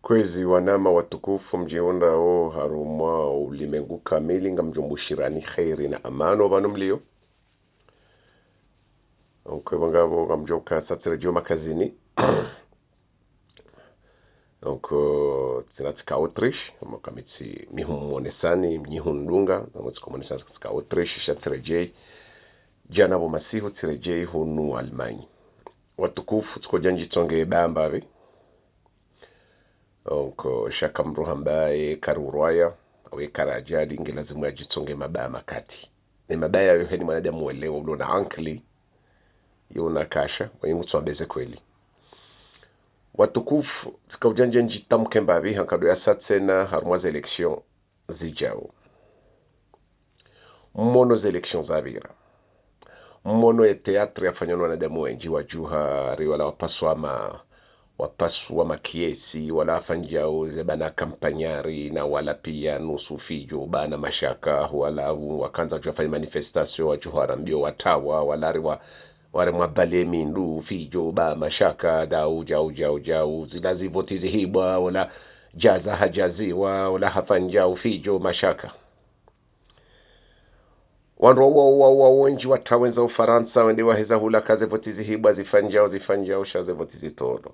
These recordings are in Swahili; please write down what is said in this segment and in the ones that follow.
Kwezi wanama watukufu mjiunda o harumwa ulimengu kamili nga mjumbushirani khairi na amano banu mlio. Onkwe bangabo nga mjoka satire juma kazini. Onko tinatika Autriche, mkamitsi mihumonesani mihundunga, namutsi komonesani tika Autriche shatire jana bo masihu tire hunu Almanyi. Watukufu tuko janji tonge bambavi. Onko shaka mruhambaye karurwaya awe karajadi ngelazimu ajitonge mabaya makati. Ni mabaya yohe ni mwanadamu welewa ulona ankli yona kasha wenye mtuambeze kweli. Watukufu tika ujanje njitamu kembavi hankado ya satsena harumwaza eleksyon zijao. Mmono za eleksyon zavira. Mmono ya teatri ya fanyano wanadamu wenji wajuha riwala wapasu wa makiesi wala afanjao zebana kampanyari na wala pia nusu fijo bana mashaka wala wakanza jufanya manifestasyon wajuhara mbio watawa wala wale mwabale mindu fijo ba mashaka dau jau zilazi votizi hibwa wala jaza hajaziwa wala hafanjao fijo mashaka. Wanro wenji watawenza Ufaransa wende waheza hula kaze votizi hibwa zifanjao shaze votizi todo.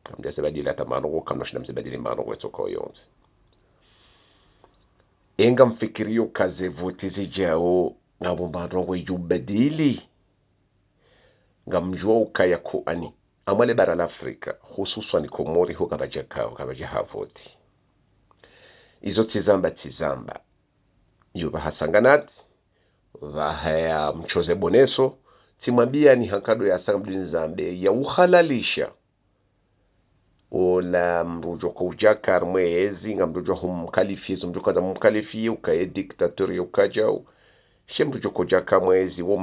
Kamja sebadila tamano kamna shina msebadili mano wetoko yonze. Enga mfikirio kaze votizi jao ngabumbarongo yubadili ngamjua ukaya kuani amwale bara la Afrika hususan Komori ho kabaja havoti izo tizamba yuba hasanganat vahaya mchoze boneso timwambia ni hankado ya asambli Zambe ya uhalalisha ola mrujo kwa ujakar mwezi ngamrujo humkalifizo mrujo za mkalifi ukaye diktatori ukajao shemrujo kwa ujakar mwezi wo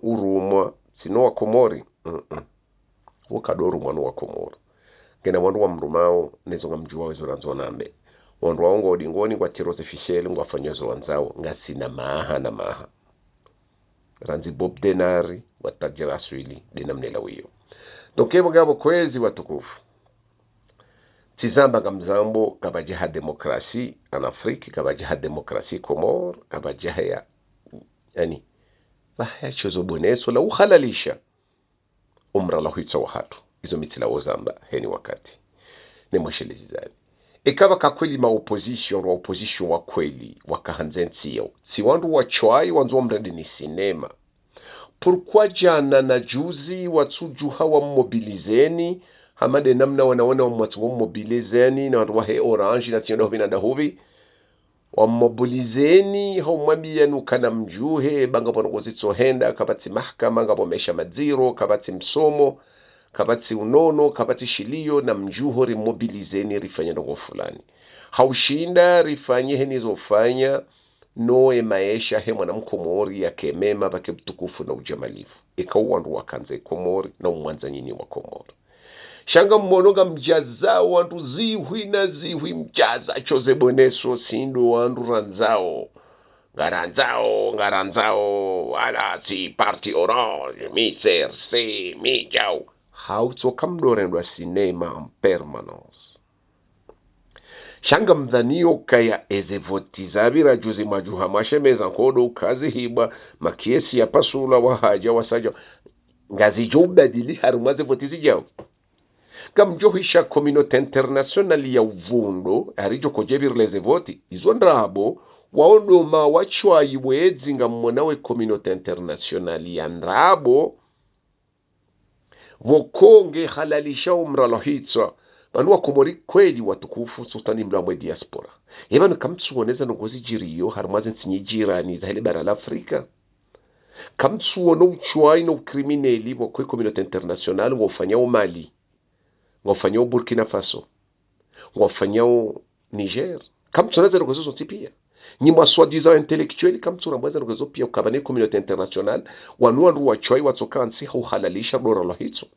urumwa sino wa Komori wakadoru mwanu wa Komori gena wandu wa mrumao nezo ngamjua wezo ranzo nambe wandu waongo odingoni kwa tiroze fisheli ngwa fanyozo wanzao ngasi na maha ranzi Bob Denari watajira aswili dina mnela wiyo dokevo gabo kwezi watukufu tizamba gamzambo kabajiha demokrasi an Afrika kabajiha demokrasi Komor kabajiha ya yani bahaya chozo boneso la uhalalisha umra la huitsa wahatu izo mitila ozamba heni wakati ne mwashelizi zani ikawa kakweli wa opposition wa kweli wakahanzensi yao si wandu wa chwai wanzu wa mredi ni sinema pourquoi jana na juzi watsujuha wa mobilizeni hamade namna wanaona wa mobilizeni na watu wa he orange na tiyondo vinanda huvi wa mobilizeni hao mwambia nukana mjuhe banga pono kuzitso henda kabati mahkama ngabo mesha madziro kabati msomo kabati unono kabati shilio na mjuho mobilizeni rifanya ndogo fulani haushinda rifanye henizo fanya noe maisha he mwanamkomori ya kemema bake mtukufu na ujamalifu ikawandu wakanze Komori na umwanza nyini wa Komori shanga mmononga mjaza wandu zihui mjaza choze boneso sindu wandu ranzao ngaranzao wala si parti orange mi serse mi jau hauto kamdorendwa sinema en permanence shanga mdhanio kaya ezevotizabira juzi majuha mashemeza nkodo kazi hiba makiesi ya pasula wahaja wasaja ngazi jubadili harumaze votizi jao kamjohisha communauté internationale ya uvundo harijo kojebir leze voti izo ndrabo waondo ma wachwa iwezi ngamonawe communauté internationale ya ndrabo vokonge halalisha umra lohitsa banu wa Komori kweli watukufu sultani mlamwe diaspora yebanu kamtsuoneza ngozi jiriyo harmaze nsinyijirani za hele bara la Afrika kamtsuono uchwai no crimineli wo kwe communauté internationale wofanyao Mali wafanyao Burkina Faso wafanyao Niger kamtsuoneza ngozo zote pia ni maswadiza intellectuel kamtsuoneza ngozo pia ukabane communauté internationale wanu wachwai watsokansi halalisha bora lohitso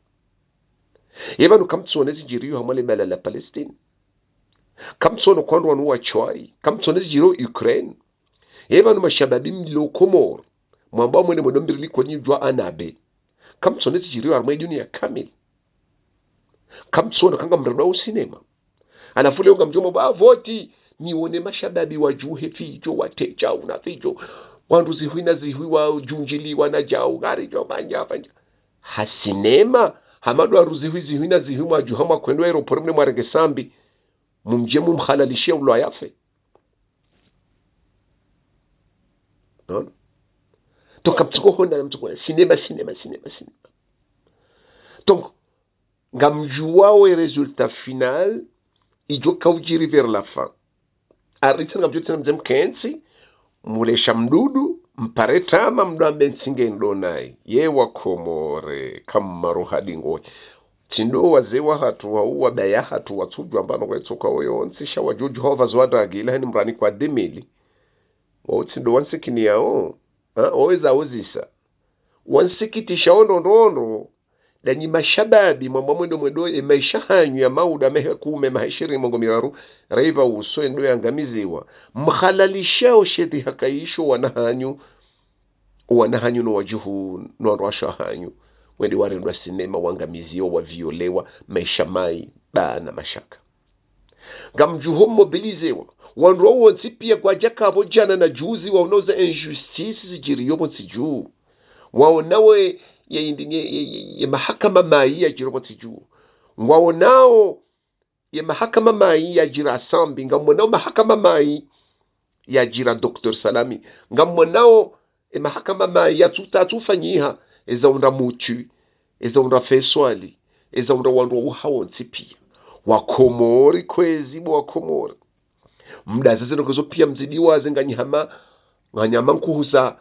yebanu kamtsuonezi jiriyo hamale bala la Palestine kamtsuono kwandu wanu wachwai kamtsuonezi jiro Ukraine yebanu mashababi mlo Komor mwamba mwene mwodombiri liko njua anabe kamtsuonezi jiriyo armai dunia kamili kamtsuono kanga mrado wa sinema alafu leo ngamjomo ba voti nione mashababi wajuhe fijo wateja una fijo wandu zihuina zihuiwa junjiliwa na jau gari jo banja hasinema hamadu aruzihui zihuina zihuima juhama kwendo aeroport mne mwarege sambi mumje mumhalalishie ulo yafe non donc kaptiko honda mtuko sinema donc ngamjua le résultat final ijo kaujiri vers la fin arita ngamjua tena mzem kensi mulesha mdudu mparetama mdambe nsinge ndonai ye wakomore kama rohadi ngoyi tindo wazewa hatu wa baya hatu watujwa mbano kwetsoka oyonsi shawa jojo hova zwadagila hani mrani kwa demili tindo wansikini yao oweza ozisa wansikitisha ondo danyi mashababi mwendo mwedo maisha hanyu ya mauda mehe kume mahishiri mongo miraru raiva uso endo yangamiziwa mhalalisha sheti hakaisho wanahanyu no wajuhu no rwasha hanyu wendi warendwa sinema wangamizio waviolewa maisha mai na mashaka ngamjuho mobilizewa wandu wonsi pia kwa jakabo jana na juzi waonoza injustice zijiriyo bonsi juu waonawe ya mahakama mai ya jirobo tiju waonao ya mahakama mai ya jira sambi ngamwanao mahakama mai ya jira Dr. Salami ngamwanao mahakama mai ya tutatufanyiha eza unda muchu eza unda feswali eza unda wandu uhawonsi pia wakomori kwezi wakomori mda zeze nokezo pia mzidiwa zenganyama nganyama nkuhuza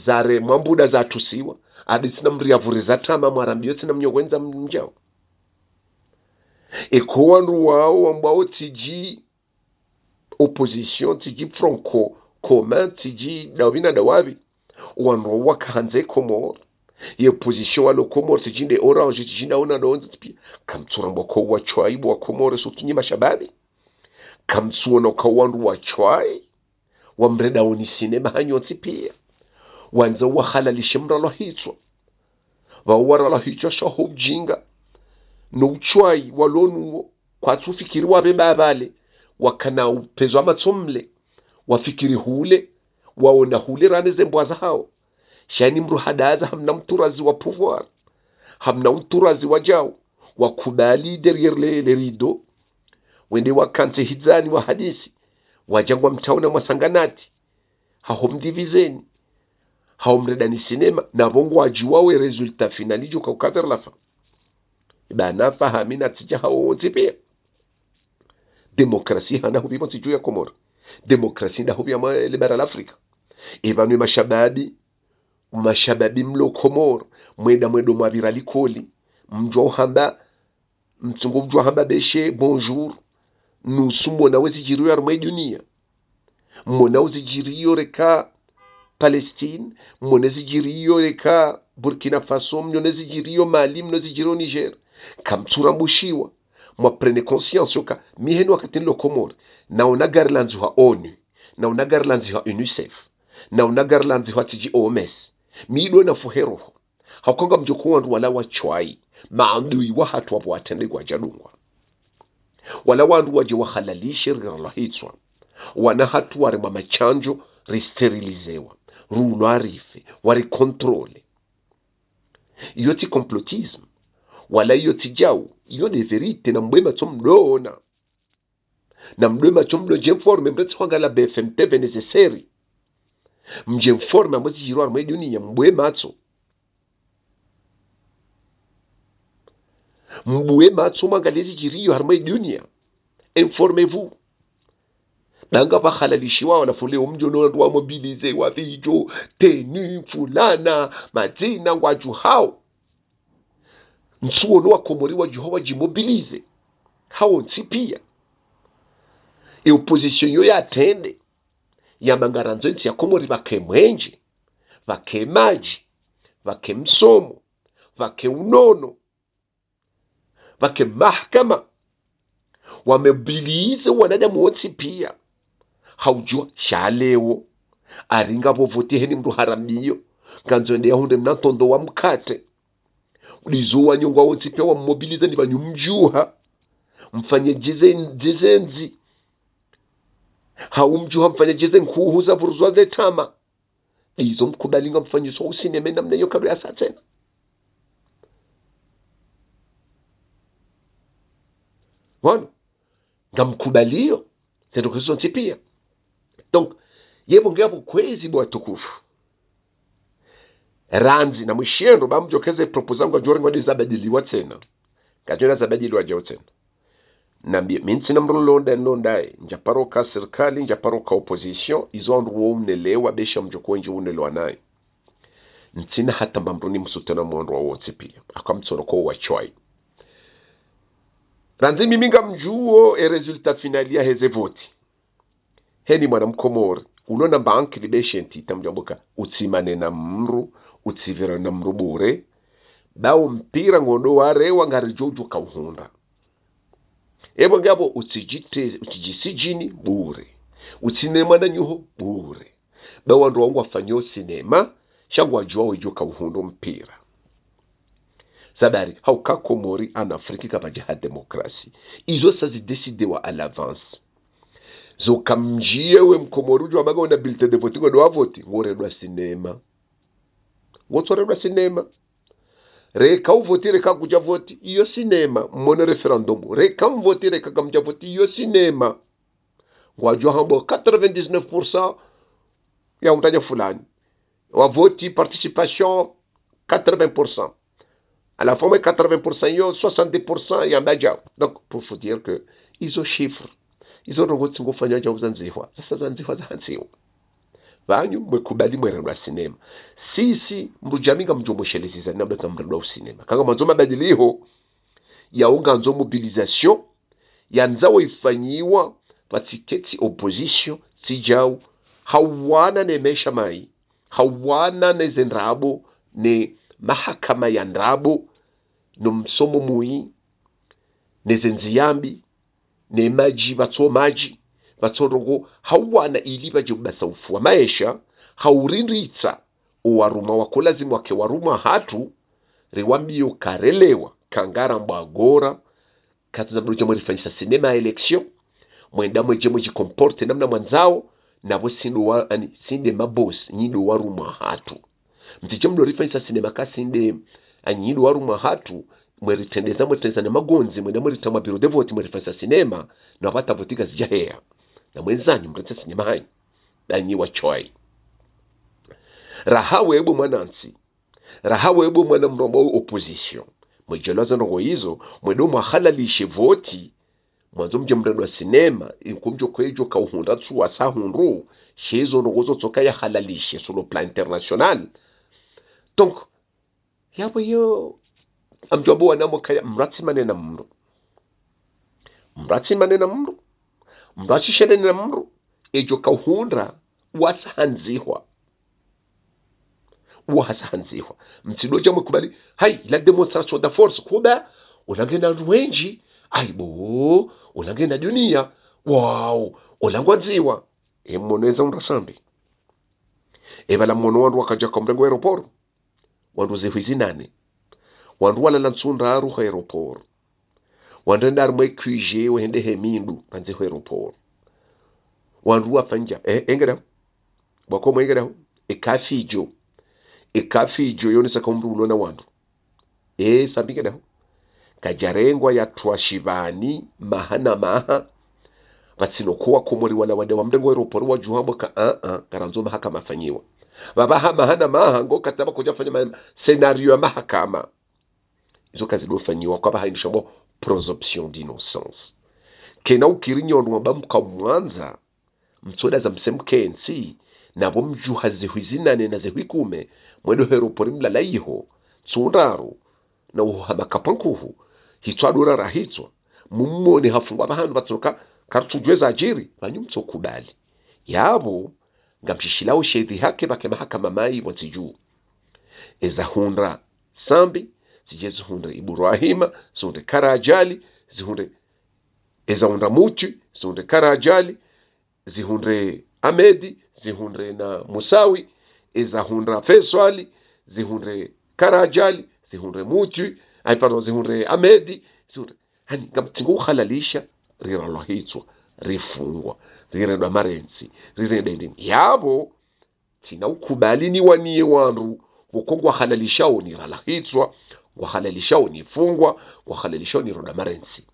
zare mwambuda za tusiwa adisina mriavuriza tama mwarambio tina mnyogwenza mjao ekowandu wao ambao tiji opposition tiji franco commun tiji dawina dawabi wandu wakahanze komor ye opposition walo komor tiji nde orange tiji naona donzi pia kamtsurambo ko wachwai wa komor sutunyi mashababi kamtsuona ko wandu wachwai wamreda oni sinema hanyonsi pia wanza wahalalishe mralo hitwa wawarala hitwa shaho ujinga no uchwai walonu kwa tufikiri wabemba abale wakana upezo amatsomle wafikiri hule waona hule rane zembwaza hao shani mruhadaza hamna mturazi wa pouvoir hamna mturazi wa jao wakubali derrière le rideau wende wakante hizani wa hadisi wajangwa mtaona mwasanganati hahomdivizeni haumredani sinema na bongo wajiwawe resultat finali jo kaukaver la fin bana fahamina tija hao pia demokrasi hana hubi mtiju ya Komoro demokrasi nda hubi ya libera l'Afrika ibanu mashababi mlo Komoro mwedo mwavira likoli mjwa hamba mtungu mjwa hamba beshe bonjour nusumo na wezi jiru ya rumai dunia mona wezi jiru reka Palestine, mwenezi jiriyo reka Burkina Faso, mwenezi jiriyo Mali, mwenezi jiriyo Niger. Kamtura mbushiwa, mwa prene conscience yoka, mihenu wakati nilo Komori, na unagar lanzu ha ONU, na unagar lanzu ha UNICEF, na unagar lanzu ha tiji OMS. Miidwe na fuheroho. Hakonga mjoko wandu wala wachwai, maandui wa hatu wapu watende kwa jadungwa. Wala wandu waje wahalalishe rigala hitswa. Wana hatu ware mamachanjo risterilizewa. Runo arife, wari kontrole. Iyo ti complotisme. Wala iyo ti jau. Iyo de verite na mbwema chomdona. Na mbwema chomdo jemforme mbwema chwangala BFMT benezeseri. Mjemforme ambazi jiru armwe dunia mbwema cho. Mbwema cho mangalezi jiriyo armwe dunia. Informez-vous. Nanga pa halalishiwa wanafuleo mjono wa mobilize wa vijo tenu fulana mazina waju hao nsuono wa Komori waju hao jimobilize hao nsipia opposition yo ya tende ya mangaranzo nti ya Komori vake mwenje vake maji vake msomo vake unono vake mahkama wamebilize wanadamu wonsi pia haujua shaleo aringa vovote heni mdu haramiyo kanzonde ya hunde mnatondo wa mkate ulizo wa nyongwa wonsi pia wa mmobilize ni banyumjuha mfanye jizenzi haumjuha mfanye jizen kuhuza vuruzwa zetama izo mkubalinga mfanye so usineme namna hiyo kabla ya saa tena. Wano ngamkubalio sendo Kristo ntipia. Donc yebo ngabo kwezi bwa tukufu ranzi na mwishiendo bamjokeze propose ngo jori ngodi zabadiliwa tena kajora zabadiliwa jao tena nambie minsi namrulonda ndondai njaparoka serikali njaparoka opposition izo nduwo mnelewa besha mjokwenje unelewa naye ntina hata mbamruni msutana mwondo wa wote pia akamtsono ko wachwai ranzi miminga mjuo resultat finalia heze voti heni mwana mkomori ulona banki libeshe ntita mjamboka utsimane na mru utsivira na mru bure bao mpira ngondo warewa ngari jojo kauhunda ebo ngabo utijisijini bure utsinema na nyuho bure bao ndo wangu wafanyo sinema shangwa jua wejo kauhundo mpira sabari hauka Komori en Afrique kabaja demokrasi izo sazi decidewa à l'avance zo kamjie we Mkomori ujwa baga wana bilte de voti ngo doa voti ngore doa sinema ngotore doa sinema reka uvoti reka kuja voti iyo sinema mwone referendum reka mvoti reka kamja voti iyo sinema wajua hambo 99% ya utanya fulani wa voti participation 80% à la fin 80% yo 70% ya mbaja. Donc pour vous dire que izo chiffres izo roboti ngofanya ja uzanzihwa sasa zanzihwa zanziwa banyu mwekubali mwerendwa sinema sisi mrujaminga mjombosheleza na mbeka mrendwa sinema kanga manzo mabadiliho ya unganzo mobilisation ya nzawo ifanyiwa patiketi opposition sijau hawana nemesha mai hawana nezendrabo ne mahakama ya ndrabo no msomo mui nezenziyambi ne maji vatsorongo hawana ili vaje basaufu wa maisha haurinritsa uwaruma wako lazima wake waruma hatu riwambio karelewa kangara mbagora katuza mruja mwerifanyisa sinema election mwenda mweje mweji komporte namna mwanzao nabo sinde mabosi nyido waruma hatu mtije mdo rifanyisa sinema kasinde anyido waruma hatu mweritendeza na magonzi mwenda mweritama biro de vote mwerifanyisa sinema na wata votika zijahea na mwenzanyu mretesa sinema hai danyi wachoi rahawe ebo mwanansi rahawe ebo mwana mrombo opposition mwejeloza ndogo hizo mwedo mwahalalishe voti mwanzo mje mrendwa sinema ikumjo kwejo kauhunda tsu asahunru shezo ndogozo tsoka ya halalishe sur le plan international. Donc yabo yo amjombo wanamo kaya mratsimane na mru mratishene na mru ejo kauhunda wasahanzihwa mtidoja mwekubali hai la demonstration da force kuba ulangena ruwenji aibo ulangena dunia wow ulangwaziwa emoneza undasambi ebala mono wandu wakaja kwa mrengo aeroport wandu zehuizinane wandu wala lansunda aru aeroport wandu ndar mwe QG wende hemindu panze aeroport wandu wafanja engera bako engera ekafijo yonesa kumru ulona wandu sabike daho kajarengwa ya twashivani mahana maha vatsinokuwa Komori wala wade wa mrengo aeroport wa juhambo karanzo mahakama fanyiwa babaha mahana maha ngo kataba kuja fanya scenario ya mahakama izo kazi do fanyiwa kwa bahaindi shambo presomption d'innocence kena ukirinyo ndwa mwanza mtsoda za msemkensi nabo mjuhazi huizinane na zehwikume mwedo aeroport mlala iho tsundaro na uhamakapankuhu hitwadura rahitswa mummone hafungwa bahandu batsoka kartujweza ajiri banyumtso kubali yabo ngamshishilao shedhi hake bake mahakama mai wotiju ezahundra sambi zijezu hundra Ibrahima zunde karajali zihunde ezahundra muchi zunde karajali zihundre Amedi zihundre na Musawi ezahundra Feswali zihundre karajali zihundre muchi zihundre Amedi zihundre hani ngamtingo ukhalalisha riralwahitswa rifungwa rirendwa marensi rirenda ndini yabo tina ukubalini waniye wandu wokongwa halalishao ni ralahitswa wa halalishao ni fungwa wa halalishao ni ronda marensi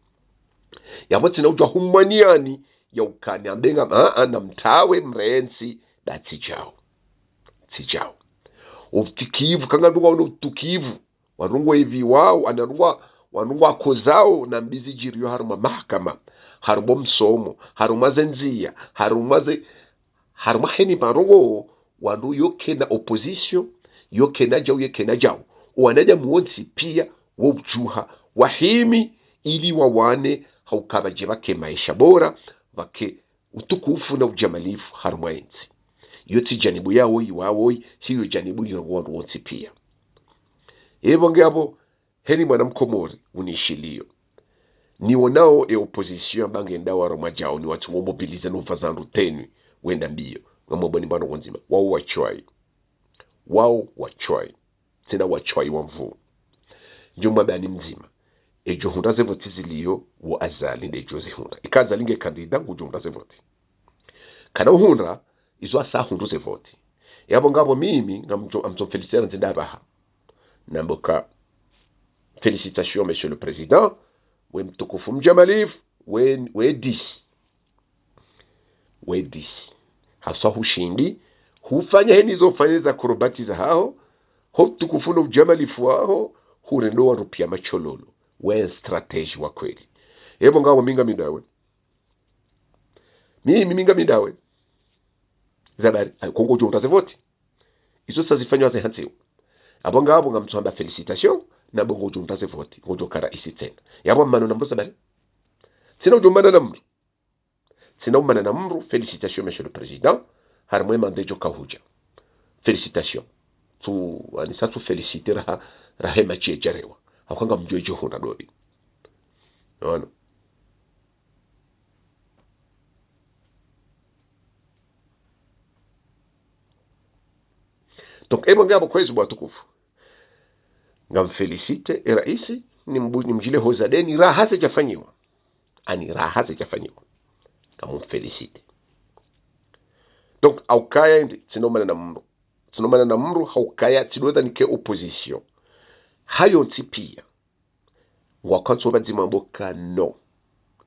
yabo tina ujwa humaniani ya ukani ambenga na mtawe mrensi da tijao uftikivu kanganduwa utukivu warungwa hivi wao wanungwa kozao na mbizi jiriyo haruma mahakama haruma msomo haruma zenzia haruma heni marongo wandu yoke na opposition yoke na jao wanaja muonsi pia wojuha wahimi ili wawane haukabaje bake maisha bora bake utukufu na ujamalifu haruma enzi yoti janibu yao iwawoi hiyo janibu yongo wonsi pia ebo ngabo heni mwanamkomori unishilio ni wanao opposition bangenda waro majao ni watu mobilize no fazandu tenu wenda mbio ngamoboni bano nzima wao wachwai tena wachwai wamvu njuma bani mzima ejo hunda ze voti zilio wa azali ndejo ze hunda ikaza linge kandida ngujunda ze voti kana hunda izo asa hundu ze voti yabo ngabo mimi ngamto feliciter nzindabaha namboka félicitations monsieur le président we mtukufu mjamalif we 10 hasa hushindi hufanya heni zo fanya za korobati za hao ho mtukufu no mjamalifu wao hurendo wa rupia machololo we strategy wa kweli yebo ngabo minga mindawe zabari kongo jonta ze vote izo sazifanywa ze hansi abo ngabo ngamtsamba félicitations na bongo junta se vote ngojo kara isi tena yabo mano nambosa bale sina ujumbana na mru félicitations monsieur le président harmwe mandejo kahuja félicitations tu anisa tu féliciter rahema chejarewa akanga mjojo hona dobi no donc ebo ngabo kwezi bwatukufu ngamfelicite raisi ni mjile hozadeni raha hajafanyiwa ngamfelicite donc aukaya tinomana na mru haukaya tidoda nike opposition hayo tipia wakanso bazima mboka no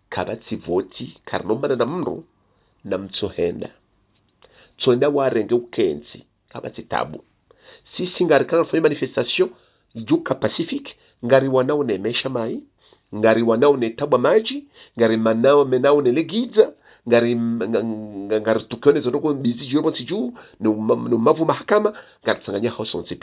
kabati voti karnomana na mru na mtsohenda tsonda warenge ukenzi kabati tabu sisi ngarikana fanya manifestation juka Pacific ngari wanao nemesha mai ngari wanao netabwa maji ngari manao menao nelegiza ngari tukone zonoko bizi juro siju no mavu mahakama ngari tsanganya hosonsi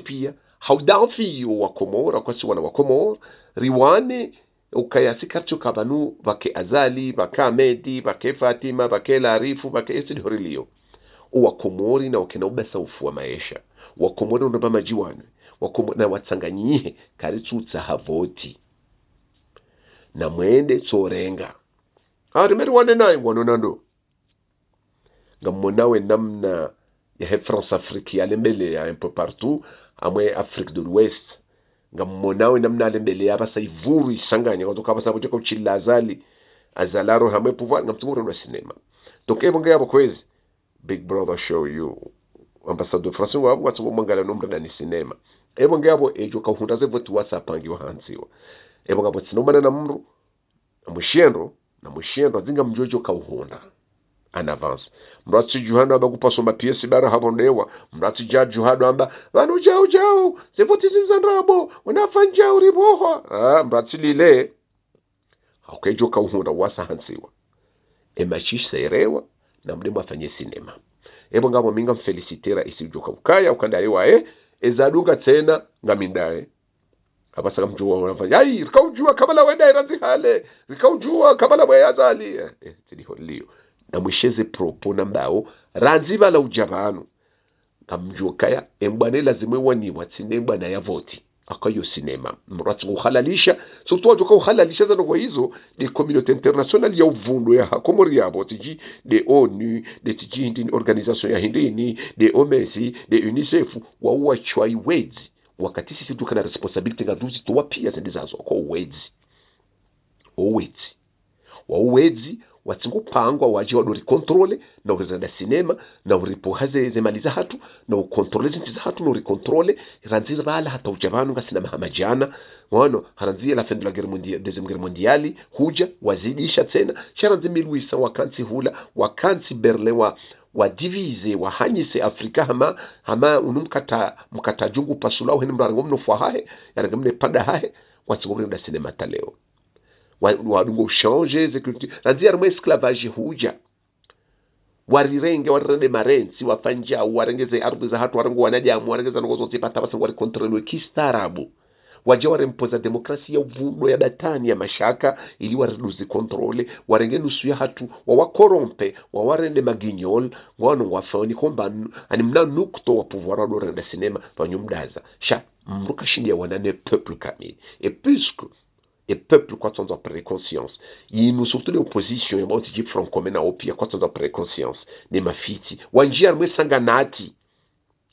pia haudafi wa Komora kwa si wana wa Komora riwane ukayasi kartu kabanu bake Azali bake Ahmedi bake Fatima bake Larifu bake Esidi Horilio wa Komori na wakena ubesa ufu wa maisha wa Komori unaba majiwane na watsanganyihe karitsutsa havoti na mwende tsorenga rimeri wane naye nando ngamonawe namna ya France Afrique yalembele ya un peu partout amwe Afrique de l'Ouest ngamonawe namna alembele ya basa ivuru isanganya kutoka basa bujeko chilla azalaro hamwe pouvoir ngamtumuro no cinema donc ebonga yabo kwezi Big Brother show you ambassadeur France watu mangala nombre na cinema ebo ngabo ejo kahunda ze vote WhatsApp angiwa hanziwa ebo ngabo tsinomana na mru na mushiendo zinga mjojo kauhunda an avance mratsi juhana abakupaso mapiesi bara habondewa mratsi juhado amba vanu jao ze vote zinzandrabo unafanja uriboho mratsi lile hakejo kauhunda wasa hanziwa emachisha erewa na mdemo afanye cinema ebo ngabo minga mfelicitera isijuka ukaya ukandaiwa ezadunga tena ngamindae abasaka mjuwa wanafanya rikaujua kabala wenda irazihale rikaujua kabala weyazali tiliholio na mwisheze propona mbao ranziba la ujabanu ngamjuwa kaya embwane lazimwe wani watsine mbwana ya voti akayo sinema mratu kuhalalisha surtout watu kuhalalisha zano kwa hizo de communauté internationale ya uvundo ya Komori yabo tiji de ONU de tiji hindi organisation ya hindini de OMS de UNICEF wa uachwai wezi wakati sisi tukana responsibility ngaduzi tuwa pia zendizazo kwa wezi uwezi watsingu pangwa waje wadori kontrole na urizanda sinema na uripo haze zemaliza hatu na ukontrole zintiza hatu na urikontrole ranzira bala hata ujabanu nga sinema hamajana wano haranzia la fin de la guerre mondiale, deuxième guerre mondiale huja wazidisha tena sharanzi 1800 wakansi hula wakansi Berlin wa divize wa hanyise Afrika hama mkata jungu pasula hene mrarango mnofwa hahe yaranga mne pada hahe watsingu da sinema taleo wadungo change zekulti ranzia armo esclavage huja warirenge warende marensi wafanja warengeze ardhi za hatu warango wanajamu warengeza ngozo zipata basa wari kontrolwe kistaarabu waje warempoza demokrasia uvundo ya batani ya mashaka ili wariduzi kontrole warenge nusu ya hatu wawakorompe wawarende maginyol ngwano wafani komba ani mna nukto wa pouvoir adore da sinema panyumdaza sha mruka shindia wanane peuple kamili et peuple quoi sans après conscience il nous surtout l'opposition ya moti jip from komena opia quoi sans après conscience ne mafiti wanjia mwe sanganati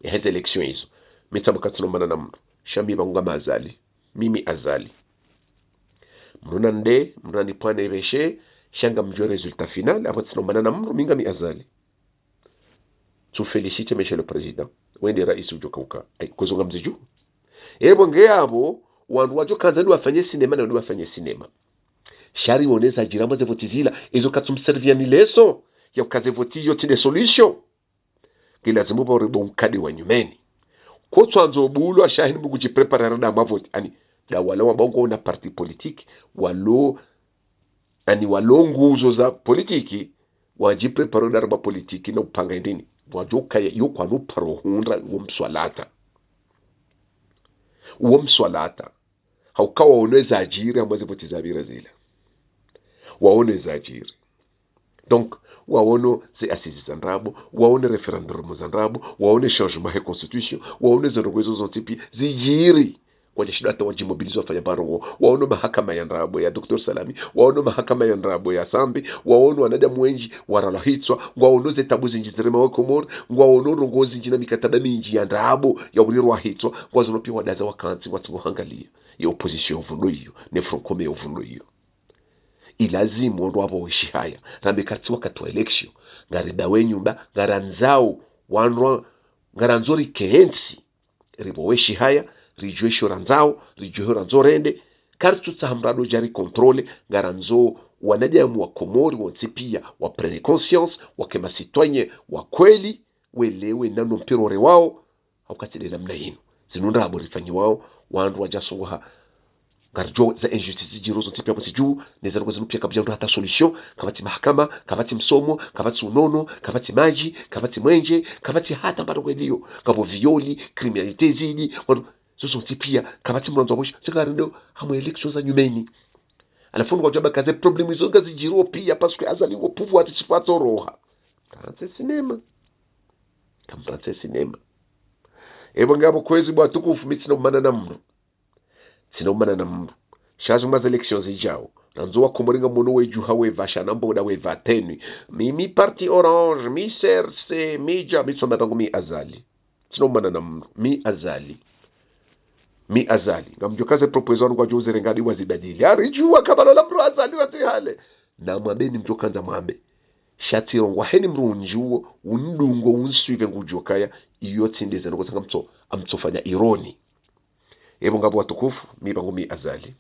ya hizo election hizo mitamukatino manana mru shami bangunga mazali mimi azali mruna ni pwane veshe shanga mjue resultat final avant sino manana mru minga mi azali tu félicite monsieur le président wende rais ujokauka kuzunga mziju ebo ngeabo wandu wajo kanzani wafanye sinema na wafanye sinema shari woneza jiramba ze votizila ezo katumservia mileso ya kaze voti yo tine solution kila zimu ba rebon kadi wanyumeni ko twanzo bulo ashahini bugu jipreparer na mavoti ani da wala wabongo na parti politique walo nguzo za politiki wajipreparer na ba politiki na upanga ndini wajoka yo kwa no parohundra uomswalata haukawa waoneza ajiri ambazo votiza bira zile waoneza ajiri donc waono ze assises zandrabo waone referendum zandrabo waone changement de constitution waone zongozo zontipi zijiri kwa shida hata wajimobilizo wafanya barongo waone mahakama ya ndrabo ya Dr. Salami waone mahakama ya ndrabo ya Sambi waone wanada mwenji waralahitswa waone ze tabu zinjizirema wa Komoro waone rongozi njina mikataba minji ya ndrabo ya ulirwa hitswa kwa zonopi wadaza wakanzi watu hangalia ya opposition vuno hiyo ne frokome vuno hiyo ilazimu ndo hapo wishi haya rambe kati wakati wa election ngarida wenyumba ngaranzao wanwa ngaranzori kensi ribo wishi haya rijuesho ranzao rijuesho ranzorende kartu tsahamrado jari controle ngaranzo wanajamu wa Komori wonsipia wa prene conscience wakema citoyen wa kweli welewe nano mpirore wao haukatile namna hino zinunda aborifanyi wao wandu wajasongoha garjo za injustice jirozo tipia kwa siju neza ngo zinupia kabisa hata solution kabati mahakama kabati msomo kabati unono kabati maji kabati mwenje kabati hata bado kwelio kabo violi criminalite zidi watu zozo tipia kabati mwanzo mwisho sigarendo hamu election za nyumeni alafu ngo jaba kaze problem hizo gazi jiro pia parce que azali ngo pouvoir atisifato roha kanse sinema ebo ngabo kwezi bwa tukufu mitsino manana mru sinomana na mru shazo maze elections ijao nanzo wakomoringa mono weju hawe vasha nambo da we vateni mi parti orange mi serse mi ja mi somatango mi azali sinomana na mru mi azali ngamjokaze proposal kwa Jose Rengadi wazibadili arijua kabalo la mru azali watihale na mwambeni mjokanza mwambe shati rongwa heni mrunjuo undungo unsuive ngujokaya iyo tindeze ngo sanga amtsofanya ironi ebo ngabo watukufu mibango mi azali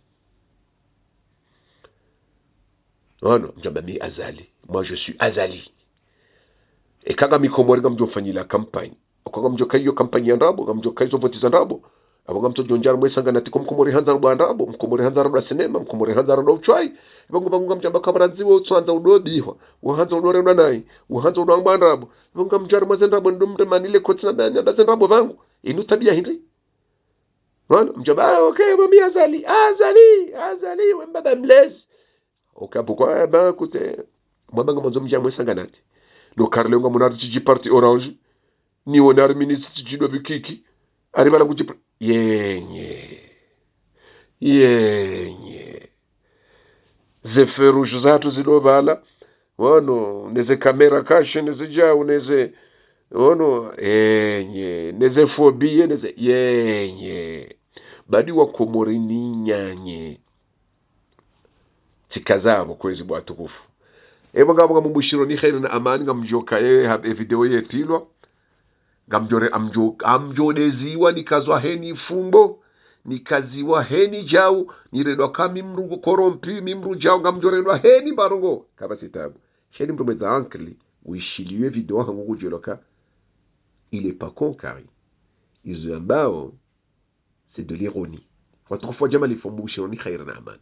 non njamba mi azali moi je suis azali et kaga mi komori ngamjo fanyila campagne okaga mjo kayo campagne ya ndabo ngamjo kayo votiza ndabo abo ngamto jonjar mwesanga nati komkomori hanza ndabo mkomori hanza ndo sinema mkomori hanza ndo uchai bangu ngamjamba kabaranzi wo tsanza udodihwa uhanza udore ndanai uhanza udangba ndabo ngamjar mazendabo ndumde manile kotsina banya ndazendabo vangu inu tabia hindi wana mjaba okay mami azali wembaba blaze okapo kwa ba kute mwabanga mwanzo mjamwe sanganati no Carle ngo munari tiji parti orange ni wonar ministre tiji do bikiki arriva la kuti yenye ze ferujo zatu zidovala wono neze kamera kashe neze jao neze wono neze phobie neze yenye badi wa Komori ni nyanye tikazamo kwezi bwa tukufu ebo ngabo ngamubushiro ni khairu na amani ngamjoka habe video yetilwa ngamjore amjodeziwa nikazwa heni fumbo nikaziwa heni jau niredwa kama mru korompi mimru jau ngamjoredwa heni barongo kaba sitabu sheni mtu mweza ankli uishiliwe video hangu kujeloka il est pas con Kari ils ambao c'est de l'ironie autrefois jamal ifombushiro ni khairu na amani